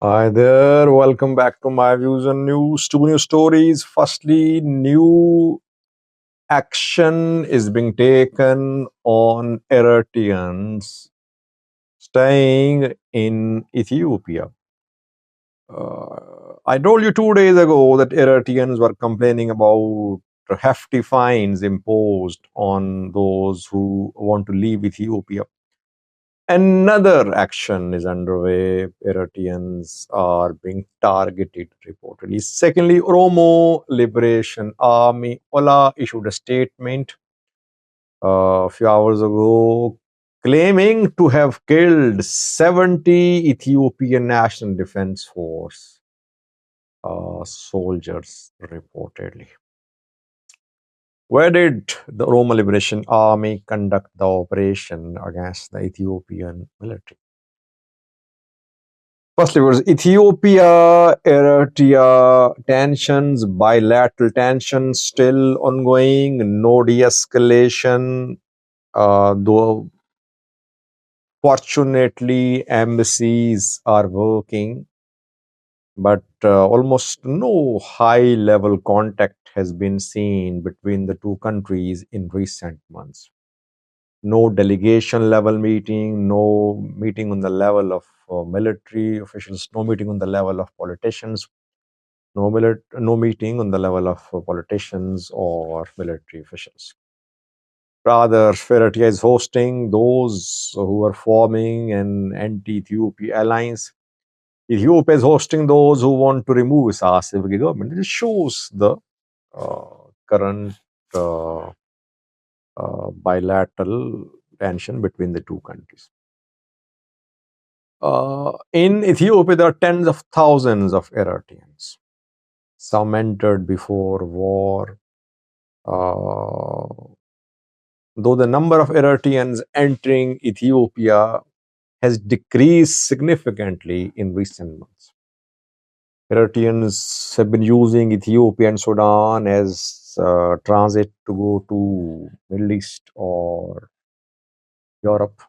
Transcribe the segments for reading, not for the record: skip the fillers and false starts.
Hi there, welcome back to my views on news. Two news stories. Firstly, new action is being taken on Eritreans staying in Ethiopia. I told you 2 days ago that Eritreans were complaining about hefty fines imposed on those who want to leave Ethiopia. Another action is underway. Eritreans are being targeted reportedly. Secondly, Oromo Liberation Army OLA issued a statement a few hours ago claiming to have killed 70 Ethiopian National Defense Force soldiers reportedly. Where did the Oromo Liberation Army conduct the operation against the Ethiopian military? Firstly, was Ethiopia, Eritrea tensions, bilateral tensions still ongoing, no de-escalation, though fortunately embassies are working, but almost no high-level contact has been seen between the two countries in recent months. No delegation level meeting, no meeting on the level of military officials, no meeting on the level of politicians, no meeting on the level of politicians or military officials. Rather, Ferretia is hosting those who are forming an anti-Ethiopia alliance. Ethiopia is hosting those who want to remove Isaias Afwerki government. It shows the current bilateral tension between the two countries. In Ethiopia, there are tens of thousands of Eritreans. Some entered before war. Though the number of Eritreans entering Ethiopia has decreased significantly in recent months. Eritreans have been using Ethiopia and Sudan as transit to go to Middle East or Europe.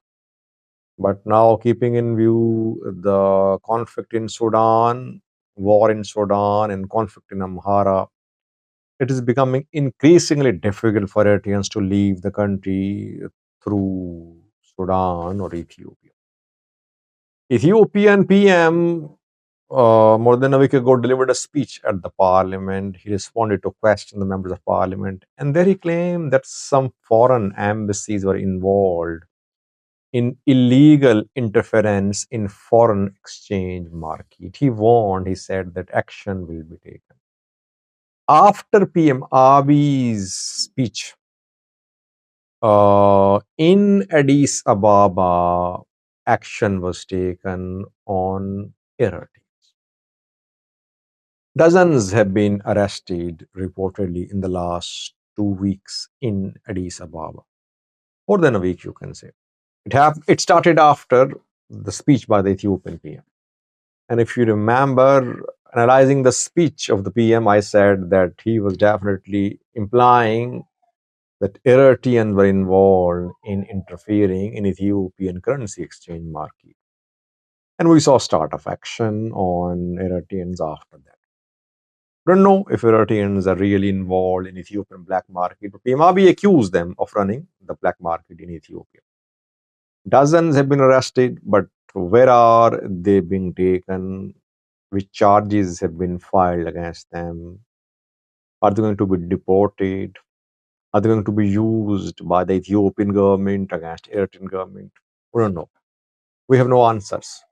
But now, keeping in view the conflict in Sudan, war in Sudan, and conflict in Amhara, it is becoming increasingly difficult for Eritreans to leave the country through Sudan or Ethiopia. Ethiopian PM more than a week ago delivered a speech at the parliament. He responded to questions the members of parliament, and there he claimed that some foreign embassies were involved in illegal interference in foreign exchange market. He warned, he said that action will be taken. After PM Abiy's speech in Addis Ababa, action was taken on Eritrea. Dozens have been arrested reportedly in the last 2 weeks in Addis Ababa. More than a week, you can say. It started after the speech by the Ethiopian PM. And if you remember, analyzing the speech of the PM, I said that he was definitely implying that Eritreans were involved in interfering in Ethiopian currency exchange market. And we saw start of action on Eritreans after that. Don't know if Eritreans are really involved in Ethiopian black market, but PM Abiy accused them of running the black market in Ethiopia. Dozens have been arrested, but where are they being taken? Which charges have been filed against them? Are they going to be deported? Are they going to be used by the Ethiopian government against Eritrean government? We don't know. We have no answers.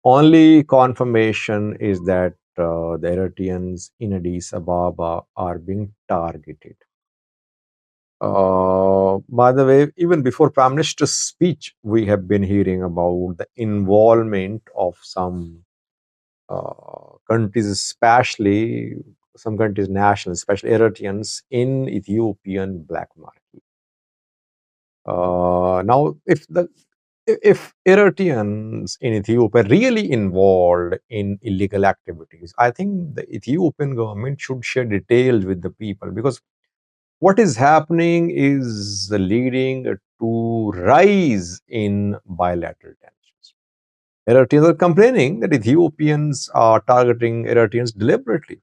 Only confirmation is that the Eritreans in Addis Ababa are being targeted. By the way, even before Prime Minister's speech, we have been hearing about the involvement of some countries, especially some countries' nationals, especially Eritreans, in Ethiopian black market. Now, if Eritreans in Ethiopia are really involved in illegal activities, I think the Ethiopian government should share details with the people, because what is happening is leading to rise in bilateral tensions. Eritreans are complaining that Ethiopians are targeting Eritreans deliberately.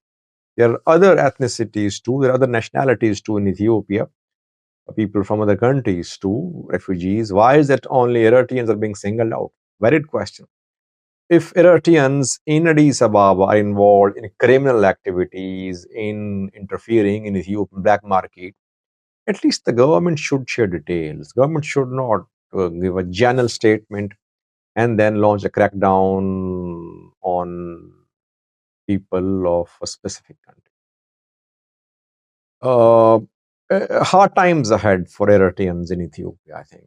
There are other ethnicities too, there are other nationalities too in Ethiopia, people from other countries too, refugees. Why is that only Eritreans are being singled out? Valid question. If Eritreans in Addis Ababa are involved in criminal activities, in interfering in Ethiopian black market, at least the government should share details. Government should not give a general statement and then launch a crackdown on people of a specific country. Uh, Hard times ahead for Eritreans in Ethiopia, I think.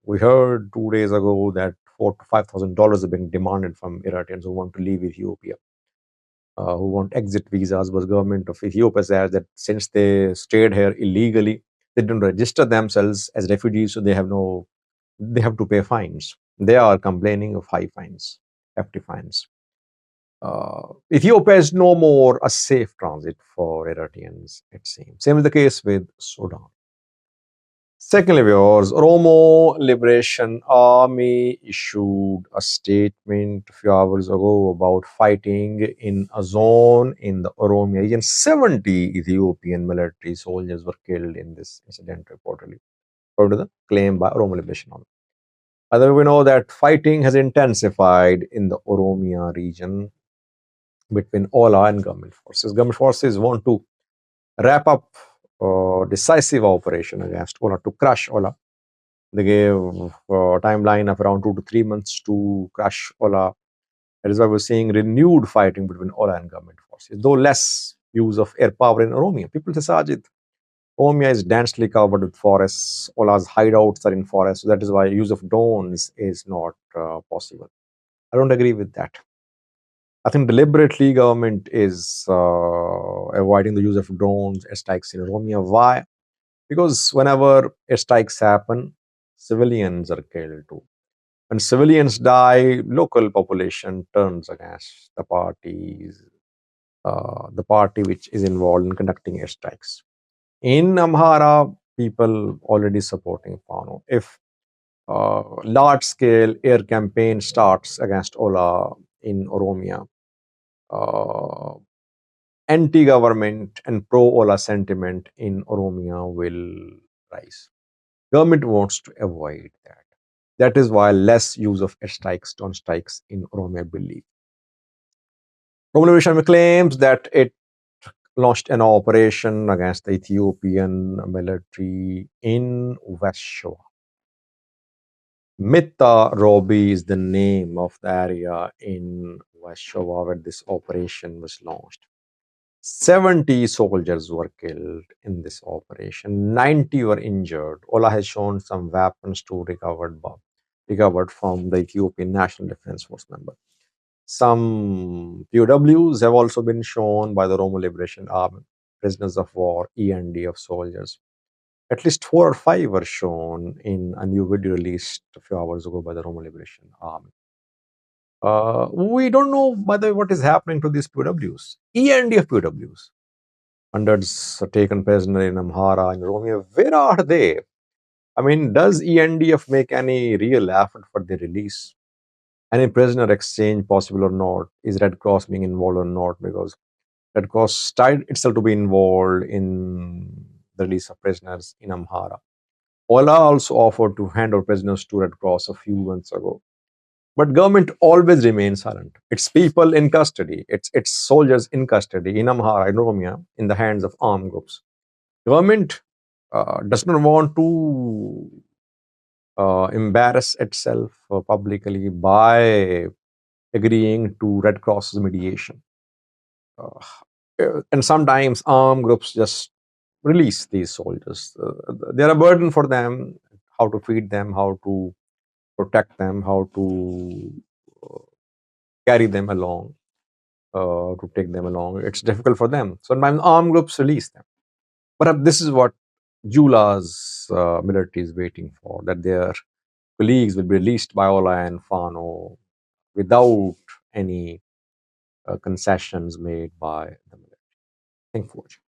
We heard 2 days ago that $4,000 to $5,000 are being demanded from Eritreans who want to leave Ethiopia, who want exit visas. But the government of Ethiopia says that since they stayed here illegally, they didn't register themselves as refugees, so they have to pay fines. They are complaining of high fines, hefty fines. Ethiopia is no more a safe transit for Eritreans, it seems. Same is the case with Sudan. Secondly, viewers, Oromo Liberation Army issued a statement a few hours ago about fighting in a zone in the Oromia region. 70 Ethiopian military soldiers were killed in this incident, reportedly, according to the claim by Oromo Liberation Army. However, we know that fighting has intensified in the Oromia region between OLA and government forces. Government forces want to wrap up decisive operation against OLA to crush OLA. They gave a timeline of around 2 to 3 months to crush OLA. That is why we're seeing renewed fighting between OLA and government forces, though less use of air power in Oromia. People say, Sajid, Oromia is densely covered with forests. OLA's hideouts are in forests. So that is why use of drones is not possible. I don't agree with that. I think deliberately government is avoiding the use of drones, airstrikes in Oromia. Why? Because whenever airstrikes happen, civilians are killed too. When civilians die, local population turns against the party which is involved in conducting airstrikes. In Amhara, people already supporting Fano. If large-scale air campaign starts against Ola in Oromia, uh, anti-government and pro-Ola sentiment in Oromia will rise. Government wants to avoid that. That is why less use of airstrikes, drone strikes in Oromia, I believe. Oromo Liberation Army claims that it launched an operation against the Ethiopian military in West Shoa. Mitta Robi is the name of the area in West Shoa where this operation was launched. 70 soldiers were killed in this operation. 90 were injured. Ola has shown some weapons to recovered from the Ethiopian National Defense Force member. Some POWs have also been shown by the Oromo Liberation Army, prisoners of war, END of soldiers. At least 4 or 5 were shown in a new video released a few hours ago by the Oromo Liberation Army. We don't know, by the way, what is happening to these POWs. END of POWs. Hundreds are taken prisoner in Amhara, in Oromia. Where are they? I mean, does ENDF make any real effort for their release? Any prisoner exchange possible or not? Is Red Cross being involved or not? Because Red Cross tried itself to be involved in the release of prisoners in Amhara. OLA also offered to hand over prisoners to Red Cross a few months ago. But government always remains silent. It's people in custody. It's soldiers in custody in Amhara, in Oromia, in the hands of armed groups. Government does not want to embarrass itself publicly by agreeing to Red Cross's mediation. And sometimes armed groups just release these soldiers. They're a burden for them, how to feed them, how to protect them, how to uh, carry them along, to take them along. It's difficult for them. Sometimes armed groups release them. But this is what Jula's military is waiting for, that their colleagues will be released by Ola and Fano without any concessions made by the military. Thank you for watching.